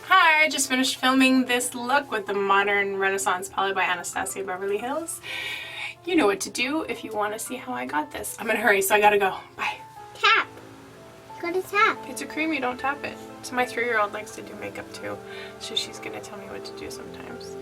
Hi, I just finished filming this look with the Modern Renaissance palette by Anastasia Beverly Hills. You know what to do if you want to see how I got this. I'm in a hurry, so I gotta go. Bye. Tap. Gotta tap. It's a cream, you don't tap it. So my 3-year-old likes to do makeup too, so she's gonna tell me what to do sometimes.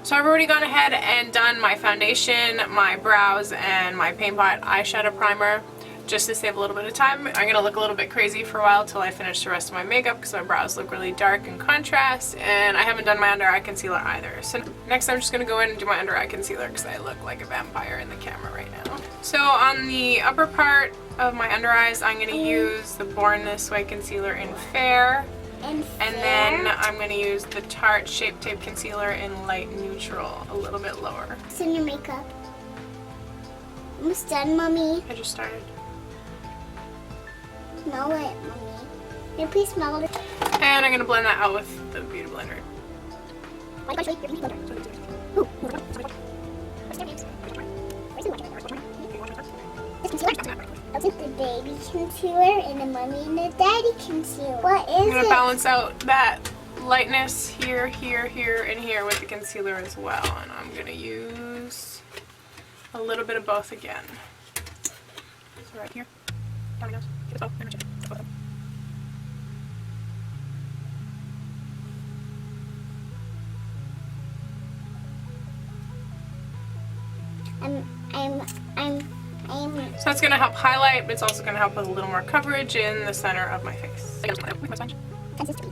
So I've already gone ahead and done my foundation, my brows, and my Paint Pot eyeshadow primer. Just to save a little bit of time. I'm going to look a little bit crazy for a while till I finish the rest of my makeup because my brows look really dark in contrast, and I haven't done my under eye concealer either. So next I'm just going to go in and do my under eye concealer because I look like a vampire in the camera right now. So on the upper part of my under eyes, I'm going to use the Born This Way concealer in Fair. And then I'm going to use the Tarte Shape Tape concealer in light neutral, a little bit lower. What's in your makeup? Almost done, Mommy. I just started. Smell it, Mommy. Can you please smell it? And I'm going to blend that out with the Beauty Blender. The baby concealer and the mommy and the daddy concealer. What is it? I'm going to balance out that lightness here, here, here, and here with the concealer as well. And I'm going to use a little bit of both again. So right here, down my nose, get this off, and both of them. So that's going to help highlight, but it's also going to help with a little more coverage in the center of my face. This is only good for your face.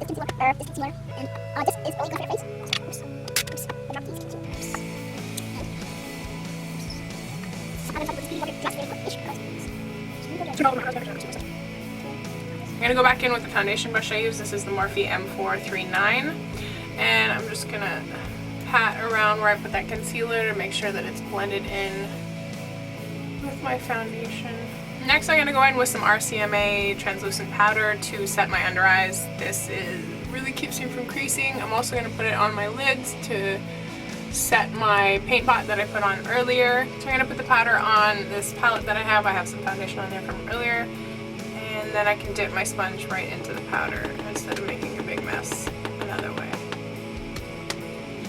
I'm going to go back in with the foundation brush I use. This is the Morphe M439. And I'm just going to pat around where I put that concealer to make sure that it's blended in with my foundation. Next I'm going to go in with some RCMA translucent powder to set my under eyes. This really keeps me from creasing. I'm also going to put it on my lids to set my Paint Pot that I put on earlier. So I'm going to put the powder on this palette that I have. I have some foundation on there from earlier. And then I can dip my sponge right into the powder instead of making a big mess another way.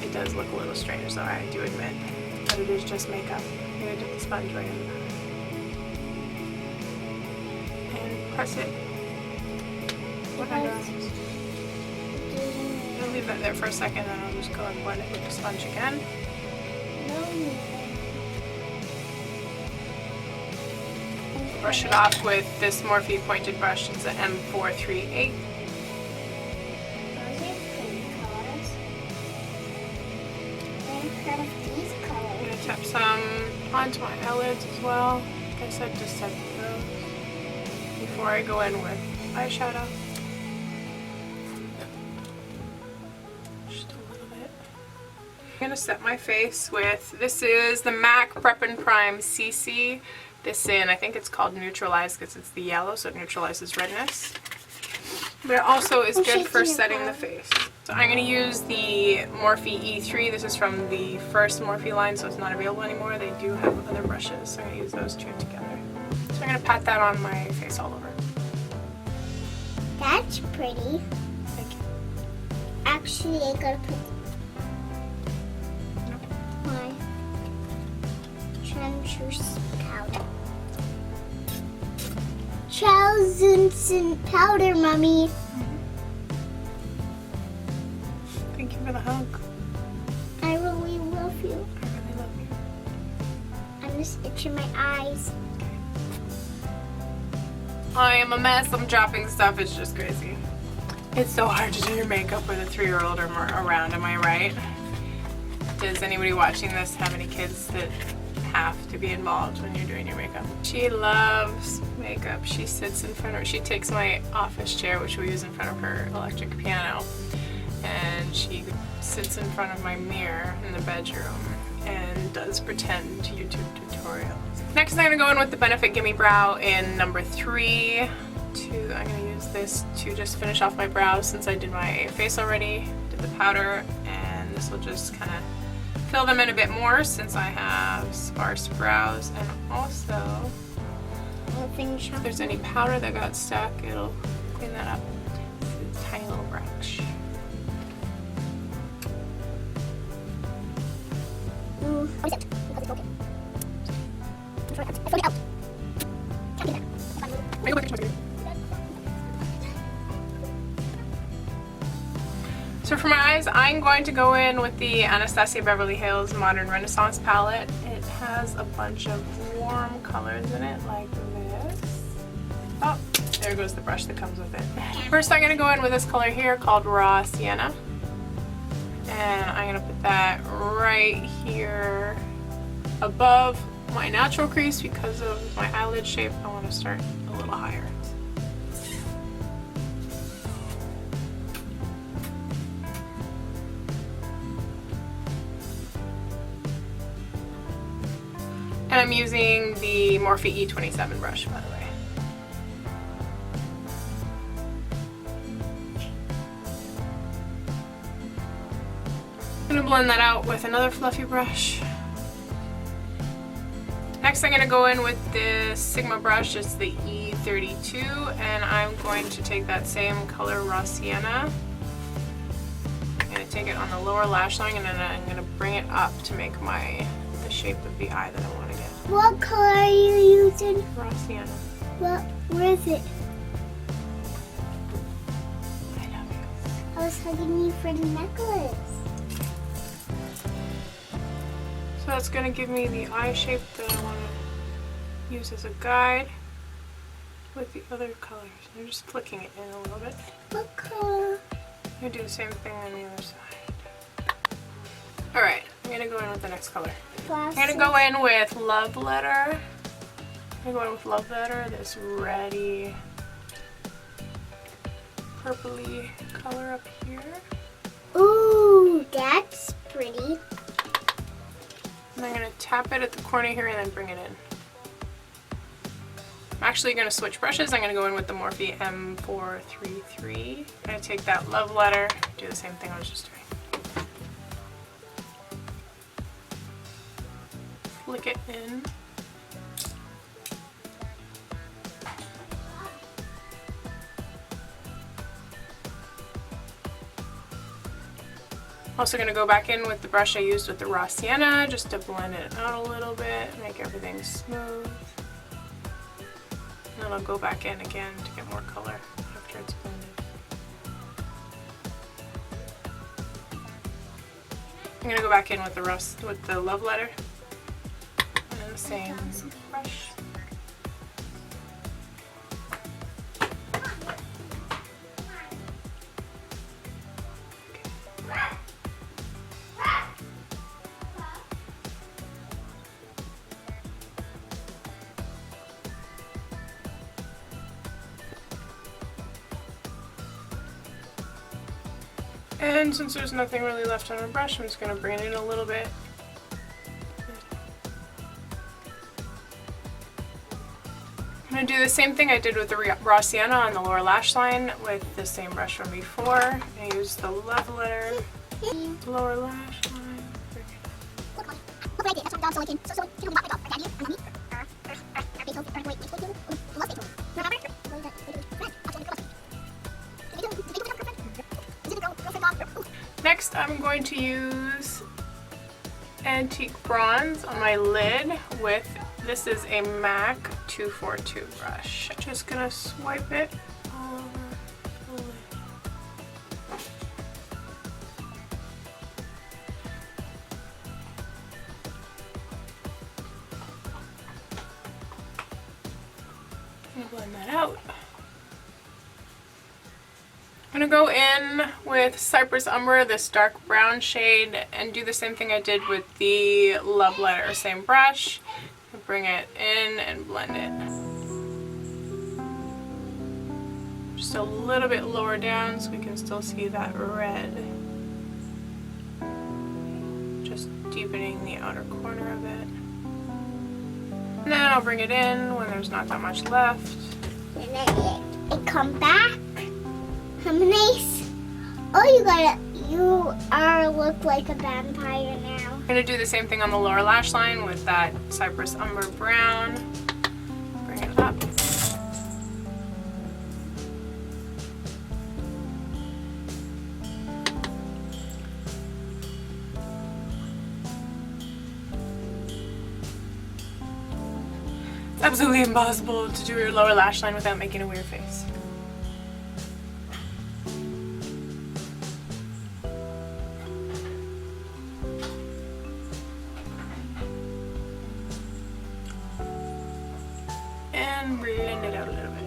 It does look a little strange though, I do admit, but it is just makeup. I'm going to dip the sponge right in the powder. And press it. I'm going to leave that there for a second and I'll just go and blend it with the sponge again. Brush it off with this Morphe pointed brush. It's an M438. I'm going to tap some onto my eyelids as well. Like I said, just set those before I go in with eyeshadow. Just a little bit. I'm going to set my face with, this is the MAC Prep and Prime CC. This in, I think it's called Neutralize because it's the yellow, so it neutralizes redness. But it also is good for setting the face. So I'm going to use the Morphe E3. This is from the first Morphe line, so it's not available anymore. They do have other brushes, so I'm going to use those two together. So I'm going to pat that on my face all over. That's pretty. Thank you. Actually, I gotta put my translucent powder. Translucent powder, Mommy. Thank you for the hug. I really love you. I really love you. I'm just itching my eyes. I am a mess. I'm dropping stuff. It's just crazy. It's so hard to do your makeup with a 3-year-old or more around, am I right? Does anybody watching this have any kids that have to be involved when you're doing your makeup? She loves makeup. She sits in front of, she takes my office chair, which we use in front of her electric piano, and she sits in front of my mirror in the bedroom and does pretend YouTube tutorials. Next I'm going to go in with the Benefit Gimme Brow in number 3. I'm going to use this to just finish off my brows since I did my face already, did the powder, and this will just kind of fill them in a bit more since I have sparse brows. And also, if there's any powder that got stuck, it'll clean that up. It's a tiny little brush. What is it? Because it's broken. Throw it out. Can't do that. Make a picture. So for my eyes, I'm going to go in with the Anastasia Beverly Hills Modern Renaissance palette. It has a bunch of warm colors in it, like this. Oh, there goes the brush that comes with it. First, I'm going to go in with this color here called Raw Sienna. And I'm going to put that right here above my natural crease because of my eyelid shape. I want to start a little higher. And I'm using the Morphe E27 brush, by the way. I'm gonna blend that out with another fluffy brush. Next, I'm gonna go in with this Sigma brush. It's the E32, and I'm going to take that same color, Raw Sienna. I'm gonna take it on the lower lash line, and then I'm gonna bring it up to make the shape of the eye that I want to get. What color are you using? Raw Sienna. Where is it? I love you. I was hugging you for the necklace. So that's gonna give me the eye shape that I want to use as a guide with the other colors. I'm just flicking it in a little bit. What color? I'm gonna do the same thing on the other side. Alright, I'm gonna go in with the next color. I'm gonna go in with Love Letter. I'm gonna go in with Love Letter, this reddy, purpley color up here. Ooh, that's pretty. And I'm gonna tap it at the corner here and then bring it in. I'm actually gonna switch brushes. I'm gonna go in with the Morphe M433. I'm gonna take that Love Letter, do the same thing I was just doing. Flick it in. Also going to go back in with the brush I used with the Raw Sienna just to blend it out a little bit, make everything smooth. And then I'll go back in again to get more color after it's blended. I'm going to go back in with the Love Letter and the same brush. And since there's nothing really left on my brush, I'm just going to bring it in a little bit. I'm going to do the same thing I did with the Raw Sienna on the lower lash line with the same brush from before. I use the Love Letter, lower lash line. Next, I'm going to use Antique Bronze on my lid with, this is a MAC 242 brush. I'm just gonna swipe it all over the lid. I'm gonna blend that out. I'm going to go in with Cypress Umber, this dark brown shade, and do the same thing I did with the Love Letter, same brush. Bring it in and blend it. Just a little bit lower down so we can still see that red. Just deepening the outer corner of it. And then I'll bring it in when there's not that much left. And then it come back. How nice. Oh, you look like a vampire now. I'm gonna do the same thing on the lower lash line with that Cypress Umber brown. Bring it up. It's absolutely impossible to do your lower lash line without making a weird face. And blend it out a little bit.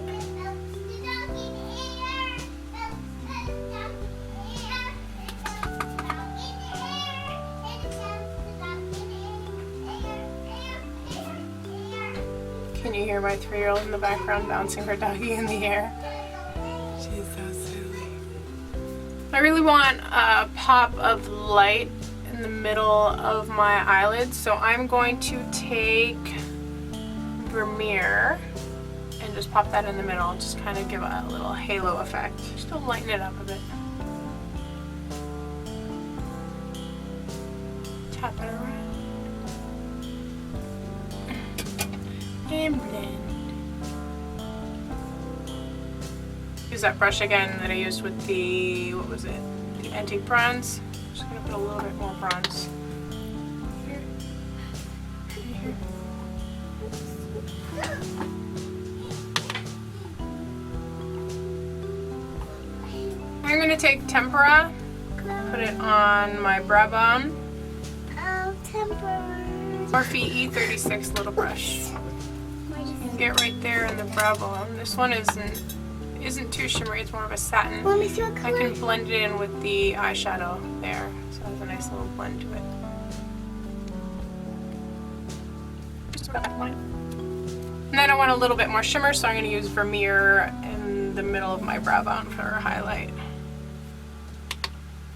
Can you hear my 3-year-old in the background bouncing her doggy in the air? She's so silly. I really want a pop of light in the middle of my eyelids, so I'm going to take Vermeer and just pop that in the middle, just kind of give a little halo effect. Just to lighten it up a bit. Tap it around. And blend. Use that brush again that I used with the, what was it? The antique bronze. Just gonna put a little bit more bronze here. And here. I'm gonna take tempera, put it on my brow bone. Oh, tempera. Morphe E36 little brush. And get right there in the brow bone. This one isn't too shimmery, it's more of a satin. Let me see what I color. can blend it in with the eyeshadow there, so it has a nice little blend to it. Just about that line. And then I want a little bit more shimmer, so I'm going to use Vermeer in the middle of my brow bone for a highlight.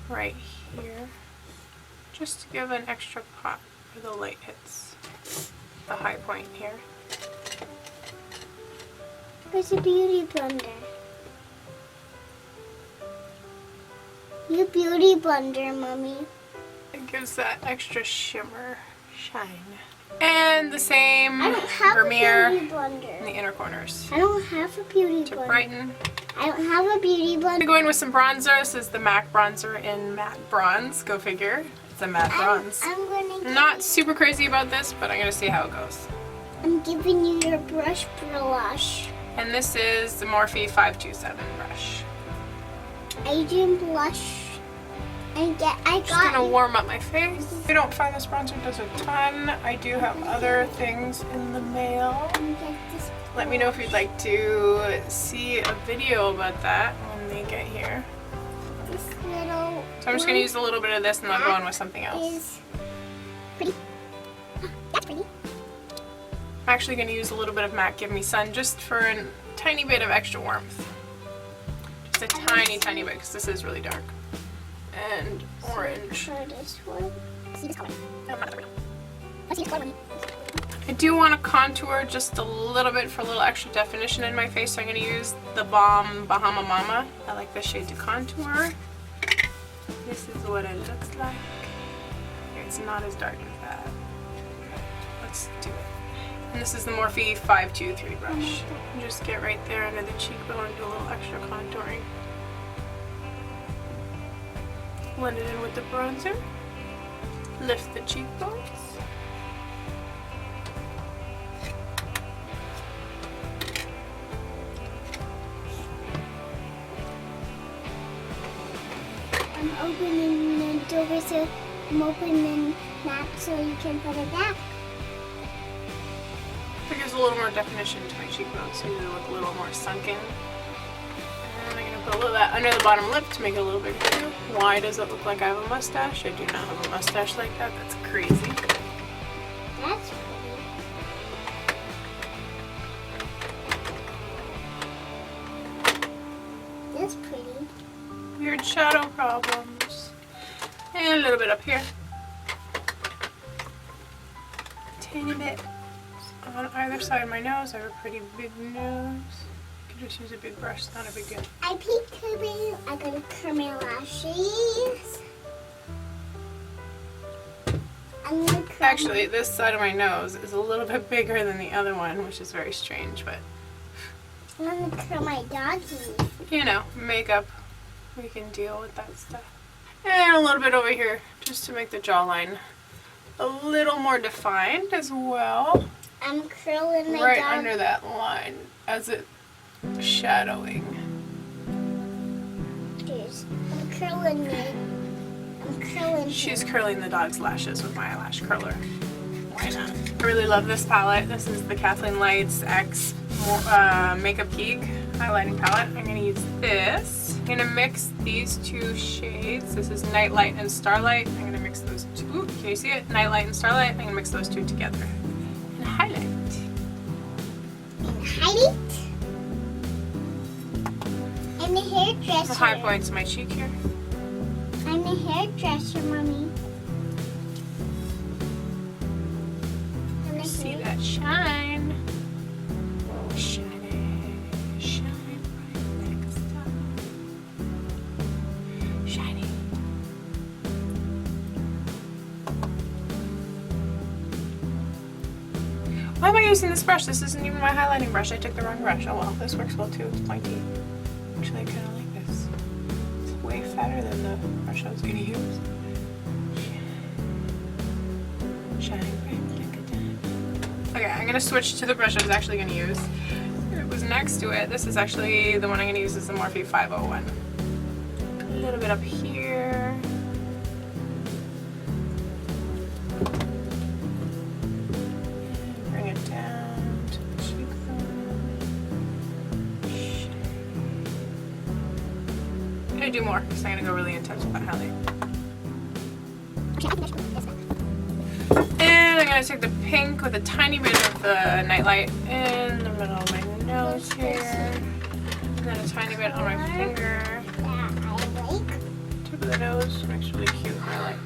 Right here. Just to give an extra pop where the light hits the high point here. Where's the beauty blender? You beauty blender, Mommy. It gives that extra shimmer, shine. And the same I don't have Vermeer a beauty in blender. the inner corners I don't have a beauty to blender. brighten. I don't have a beauty I'm gonna blender. go in with some bronzer. This is the MAC bronzer in matte bronze. Go figure. It's a matte bronze. I'm gonna. I'm not super crazy about this, but I'm gonna see how it goes. I'm giving you your brush blush. And this is the Morphe 527 brush. Asian blush. I Just gonna got. warm up my face. If you don't find this bronzer does a ton, I do have other things in the mail. Let me know if you'd like to see a video about that when they get here. This little. So I'm just gonna use a little bit of this and I'll go in with something else. Is pretty. Oh, that's pretty. I'm actually gonna use a little bit of MAC Give Me Sun just for a tiny bit of extra warmth. Just a tiny bit because this is really dark. And orange. For this one. See this color. Let's see this color. I do want to contour just a little bit for a little extra definition in my face, so I'm going to use the Balm Bahama Mama. I like this shade to contour. This is what it looks like. It's not as dark as that. Let's do it. And this is the Morphe 523 brush. And just get right there under the cheekbone and do a little extra contouring. Blend it in with the bronzer. Lift the cheekbones. I'm opening the door, so I'm opening that so you can put it back. It gives a little more definition to my cheekbones, so they look a little more sunken. And I'm going to put a little of that under the bottom lip to make it a little bigger too. Why does it look like I have a mustache? I do not have a mustache like that. That's crazy. That's pretty. That's pretty. Weird shadow problems. And a little bit up here. Tiny bit on either side of my nose. I have a pretty big nose. You can just use a big brush, it's not a big deal. I peeked curving. I'm gonna curl my lashes. I'm gonna curl. Actually, this side of my nose is a little bit bigger than the other one, which is very strange, but I'm gonna curl my doggy. you know, makeup, we can deal with that stuff. And a little bit over here, just to make the jawline a little more defined as well. I'm curling my right dog. under that line as it shadowing. I'm curling me. I'm curling. She's curling the dog's lashes with my eyelash curler. Why not? I really love this palette. This is the Kathleen Lights X Makeup Geek highlighting palette. I'm gonna use this. I'm gonna mix these two shades. This is Nightlight and Starlight. I'm gonna mix those two. Ooh, can you see it? Nightlight and Starlight. I'm gonna mix those two together. And highlight. And highlight. I'm a hairdresser. The high points of my cheek here. I'm a hairdresser, Mommy. See that shine. Shine, shine bright like a star. Shining. Why am I using this brush? This isn't even my highlighting brush. I took the wrong brush. Oh well, this works well too. It's pointy. Actually, I kind of like this. It's way fatter than the brush I was going to use. Shine bright like a diamond. Okay, I'm going to switch to the brush I was actually going to use. It was next to it. This is actually the one I'm going to use is the Morphe 501. A little bit up here. Bring it down to the cheekbone. I'm going to do more because I'm going to go really intense with that highlight. And I'm going to take the pink with a tiny bit of the Nightlight in the middle of my nose here. And then a tiny bit on my finger. That I like. Tip of the nose makes really cute highlight.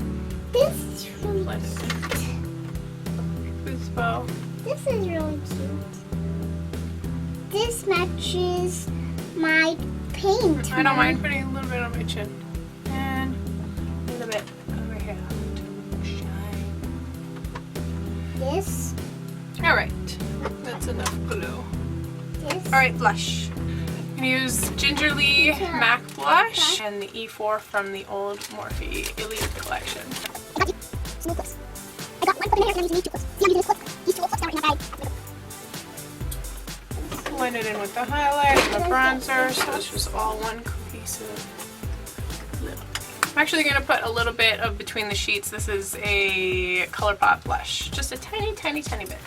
This is really Blend it cute. in. This bow. This is really cute. This matches my paint. I don't mind putting a little bit on my chin. And a little bit over here to shine. This. Alright, that's enough glue. This. Alright, blush. I'm going to use Gingerly MAC blush and the E4 from the old Morphe Elite collection. Small clips. I got one clip in my hair, and I'm using these two clips. See, I'm using this clip. These two little clips now are in my bag. Blend it in with the highlight and the bronzer, so it's just all one cohesive look. I'm actually going to put a little bit of Between the Sheets. This is a ColourPop blush. Just a tiny, tiny, tiny bit.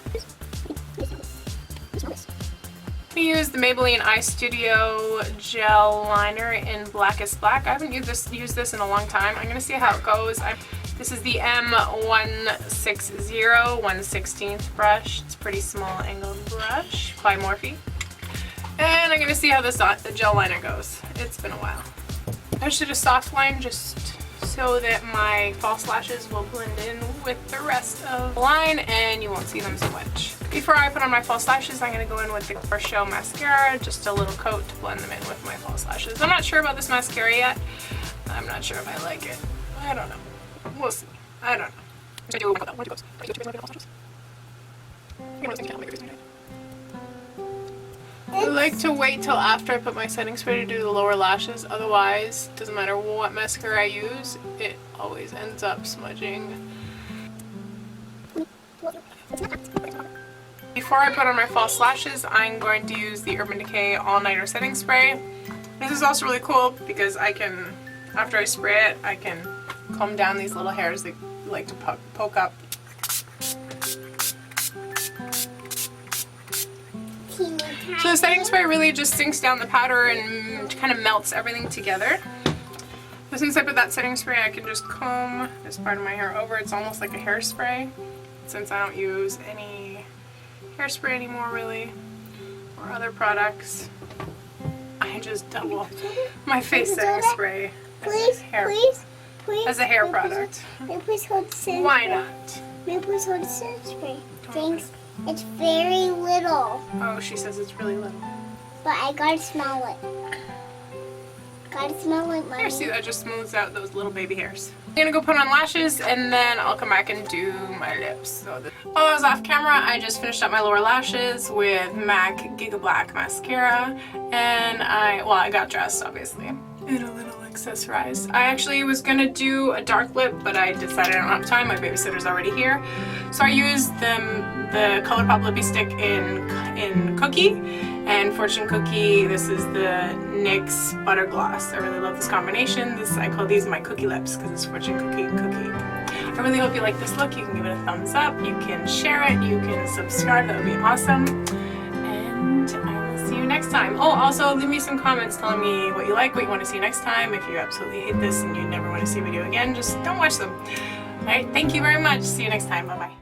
We use the Maybelline Eye Studio Gel Liner in Blackest Black. I haven't used this in a long time. I'm going to see how it goes. This is the M160 1/16 brush. It's a pretty small angled brush by Morphe. And I'm going to see how this gel liner goes. It's been a while. I just did a soft line just so that my false lashes will blend in with the rest of the line and you won't see them so much. Before I put on my false lashes, I'm going to go in with the For Show mascara, just a little coat to blend them in with my false lashes. I'm not sure about this mascara yet. I'm not sure if I like it. I don't know. We'll see. I don't know. I like to wait till after I put my setting spray to do the lower lashes. Otherwise, doesn't matter what mascara I use, it always ends up smudging. Before I put on my false lashes, I'm going to use the Urban Decay All Nighter Setting Spray. This is also really cool because I can, after I spray it, I can comb down these little hairs that like to poke up. So the setting spray really just sinks down the powder and kind of melts everything together. So since I put that setting spray, I can just comb this part of my hair over. It's almost like a hairspray. Since I don't use any hairspray anymore really, or other products, I just double my face setting spray Please, please. as a hair product. May I please hold the setting Why spray? not? May I please hold the setting spray? Thanks. It's very little, Oh, she says it's really little. but I gotta smell it. Gotta smell it, Mommy. Here, see, that just smooths out those little baby hairs. I'm gonna go put on lashes and then I'll come back and do my lips. So while I was off camera, I just finished up my lower lashes with MAC Giga Black mascara, and I got dressed obviously in a little like accessorize. I actually was gonna do a dark lip, but I decided I don't have time. My babysitter's already here. So I used the ColourPop Lippy Stick in Cookie and Fortune Cookie. This is the NYX Butter Gloss. I really love this combination. I call these my cookie lips because it's Fortune Cookie and Cookie. I really hope you like this look. You can give it a thumbs up. You can share it. You can subscribe. That would be awesome. And I will see you next time. Oh, also leave me some comments telling me what you like, what you want to see next time. If you absolutely hate this and you never want to see a video again, just don't watch them. All right, thank you very much. See you next time. Bye-bye.